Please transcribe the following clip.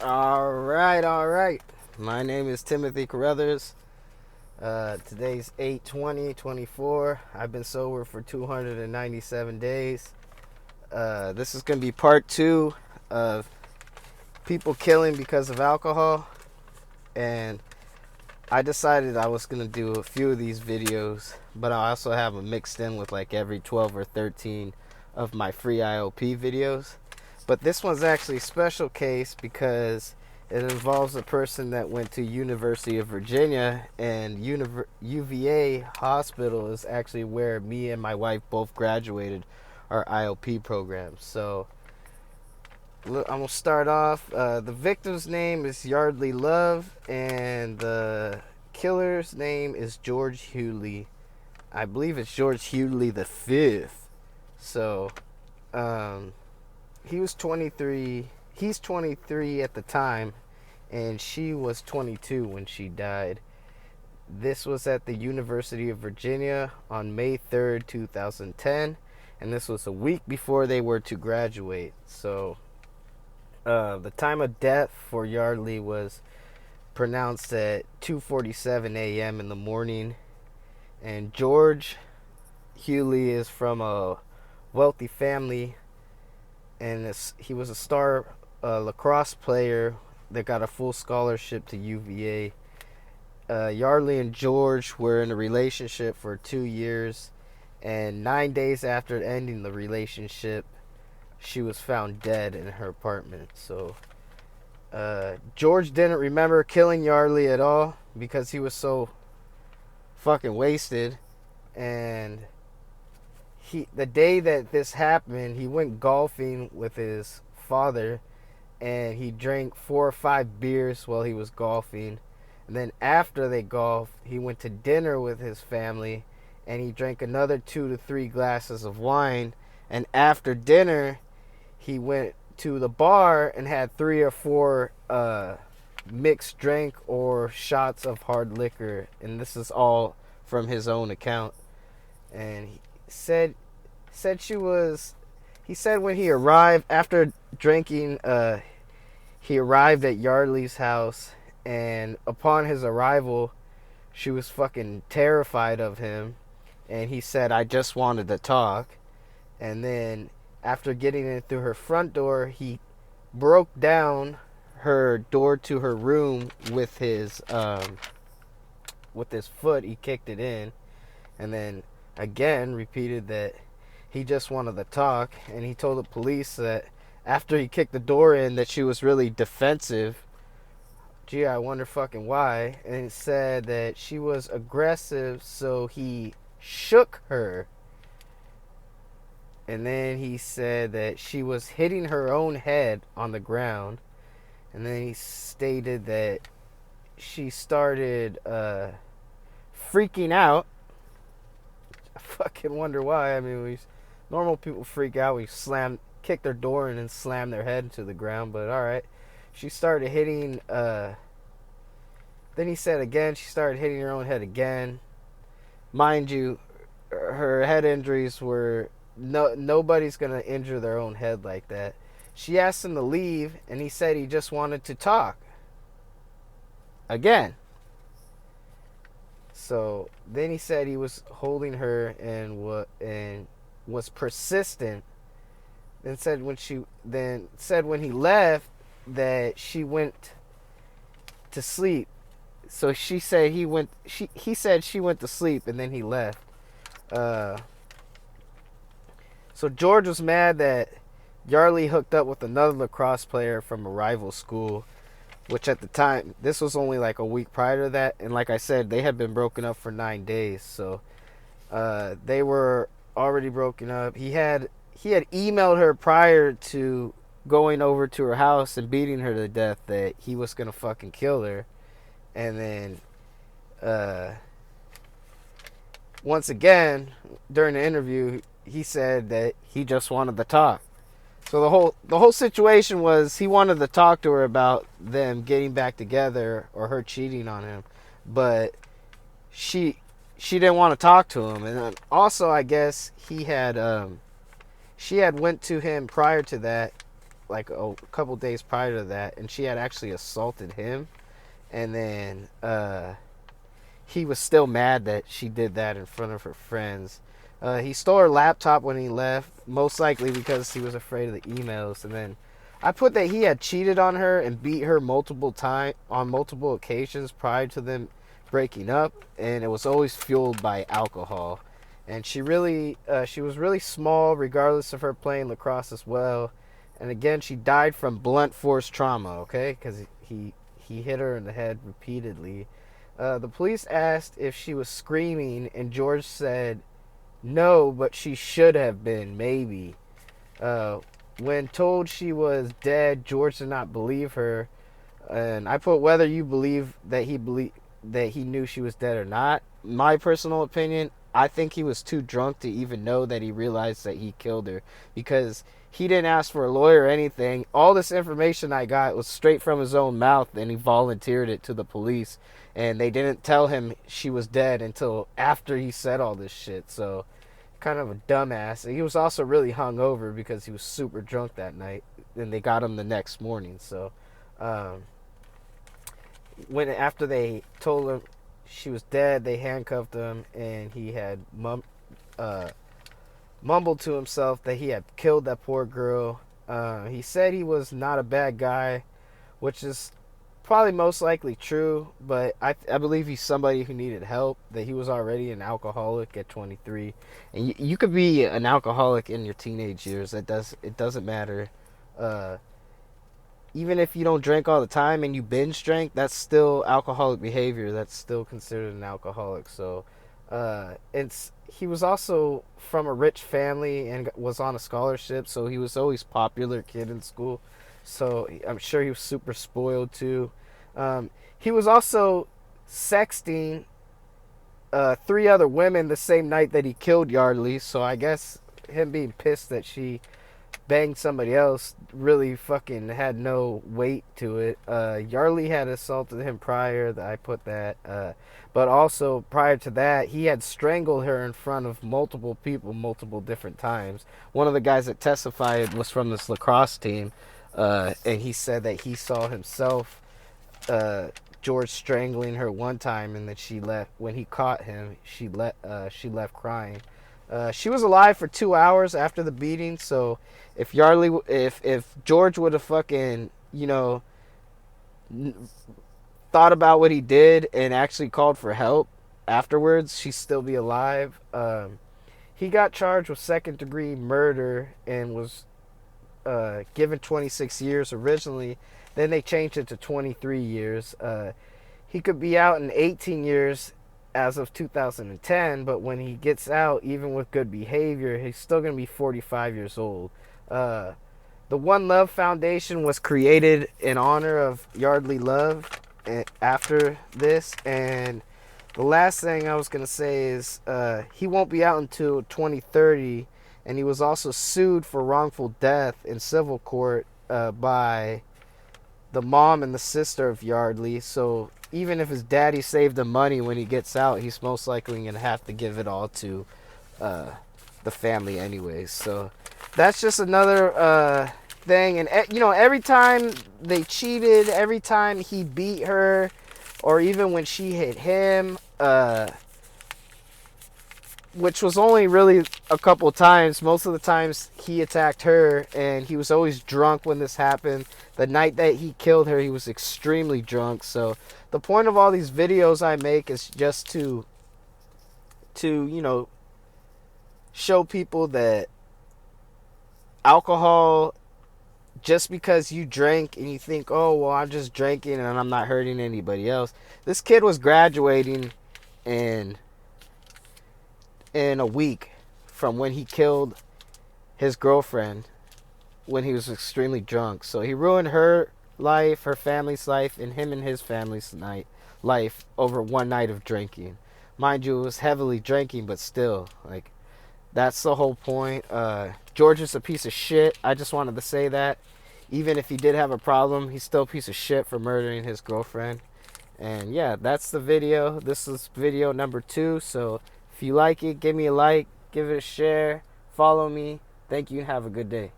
All right. My name is Timothy Carruthers. Today's 8/20/24. I've been sober for 297 days. This is going to be part 2 of people killing because of alcohol. And I decided I was going to do a few of these videos, but I also have them mixed in with like every 12 or 13 of my free IOP videos. But this one's actually a special case because it involves a person that went to University of Virginia, and UVA Hospital is actually where me and my wife both graduated our IOP program. So I'm going to start off. The victim's name is Yardley Love, and the killer's name is George Huguely. I believe it's George Huguely the Fifth. So, he was 23. He's 23 at the time, and she was 22 when she died. This was at the University of Virginia on May 3rd, 2010, and this was a week before they were to graduate. So, the time of death for Yardley was pronounced at 2:47 a.m. in the morning, and George Huguely is from a wealthy family, and he was a star lacrosse player that got a full scholarship to UVA. Yardley and George were in a relationship for 2 years, and 9 days after ending the relationship, she was found dead in her apartment. So George didn't remember killing Yardley at all because he was so fucking wasted. And the day that this happened, he went golfing with his father, and he drank 4 or 5 beers while he was golfing. And then after they golfed, he went to dinner with his family, and he drank another 2 to 3 glasses of wine. And after dinner, he went to the bar and had 3 or 4 mixed drink or shots of hard liquor. And this is all from his own account. And he said when he arrived after drinking, he arrived at Yardley's house, and upon his arrival, she was fucking terrified of him, and he said, "I just wanted to talk." And then after getting in through her front door, he broke down her door to her room with his foot. He kicked it in, and then again repeated that he just wanted to talk. And he told the police that after he kicked the door in, that she was really defensive. Gee, I wonder fucking why. And it said that she was aggressive, so he shook her. And then he said that she was hitting her own head on the ground. And then he stated that she started freaking out. I fucking wonder why. I mean, normal people freak out. We kick their door in and slam their head into the ground. But alright. She started hitting, then he said again, she started hitting her own head again. Mind you, her head injuries were, nobody's going to injure their own head like that. She asked him to leave, and he said he just wanted to talk. Again. So then he said he was holding her and was persistent. Then said when he left that she went to sleep. So she said he said she went to sleep, and then he left. So George was mad that Yardley hooked up with another lacrosse player from a rival school, which at the time, this was only like a week prior to that. And like I said, they had been broken up for 9 days. So they were already broken up. He had emailed her prior to going over to her house and beating her to death that he was going to fucking kill her. And then once again, during the interview, he said that he just wanted to talk. So the whole situation was he wanted to talk to her about them getting back together or her cheating on him, but she didn't want to talk to him. And also, I guess she had went to him prior to that like a couple days prior to that, and she had actually assaulted him. And then he was still mad that she did that in front of her friends. He stole her laptop when he left, most likely because he was afraid of the emails. And then I put that he had cheated on her and beat her on multiple occasions prior to them breaking up, and it was always fueled by alcohol. And she was really small, regardless of her playing lacrosse as well. And again, she died from blunt force trauma. Okay, because he hit her in the head repeatedly. The police asked if she was screaming, and George said no, but she should have been, maybe. Uh, when told she was dead, George did not believe her, and I put whether you believe that he knew she was dead or not. My personal opinion, I think he was too drunk to even know that he realized that he killed her, because he didn't ask for a lawyer or anything. All this information I got was straight from his own mouth, and he volunteered it to the police, and they didn't tell him she was dead until after he said all this shit. So kind of a dumbass. He was also really hungover because he was super drunk that night, and they got him the next morning. So um, when after they told him she was dead, they handcuffed him, and he had uh, mumbled to himself that he had killed that poor girl. He said he was not a bad guy, which is probably most likely true, but I believe he's somebody who needed help, that he was already an alcoholic at 23. And you could be an alcoholic in your teenage years. It doesn't matter. Uh, Even if you don't drink all the time and you binge drink, that's still alcoholic behavior. That's still considered an alcoholic. So he was also from a rich family and was on a scholarship, so he was always popular kid in school. So I'm sure he was super spoiled too. He was also sexting three other women the same night that he killed Yardley. So I guess him being pissed that she banged somebody else really fucking had no weight to it. Yardley had assaulted him prior. I put that. But also prior to that, he had strangled her in front of multiple people multiple different times. One of the guys that testified was from this lacrosse team, and he said that he saw himself, George, strangling her one time, and that she left when he caught him. She left crying. She was alive for 2 hours after the beating. So if George would have fucking thought about what he did and actually called for help afterwards, she'd still be alive. He got charged with second-degree murder and was given 26 years originally. Then they changed it to 23 years. He could be out in 18 years as of 2010, but when he gets out, even with good behavior, he's still going to be 45 years old. The One Love Foundation was created in honor of Yardley Love after this. And the last thing I was going to say is he won't be out until 2030, and he was also sued for wrongful death in civil court by the mom and the sister of Yardley. So even if his daddy saved him money when he gets out, he's most likely going to have to give it all to the family anyways. So that's just another thing. And every time they cheated, every time he beat her, or even when she hit him, which was only really a couple times. Most of the times he attacked her, and he was always drunk when this happened. The night that he killed her, he was extremely drunk. So the point of all these videos I make is just to show people that alcohol, just because you drink and you think, oh, well, I'm just drinking and I'm not hurting anybody else. This kid was graduating in a week from when he killed his girlfriend when he was extremely drunk. So he ruined her life, her family's life, and him and his family's life over one night of drinking. Mind you, it was heavily drinking, but still, like, that's the whole point. George is a piece of shit. I just wanted to say that. Even if he did have a problem, he's still a piece of shit for murdering his girlfriend. And yeah, that's the video. This is video number 2. So if you like it, give me a like, give it a share, follow me. Thank you, and have a good day.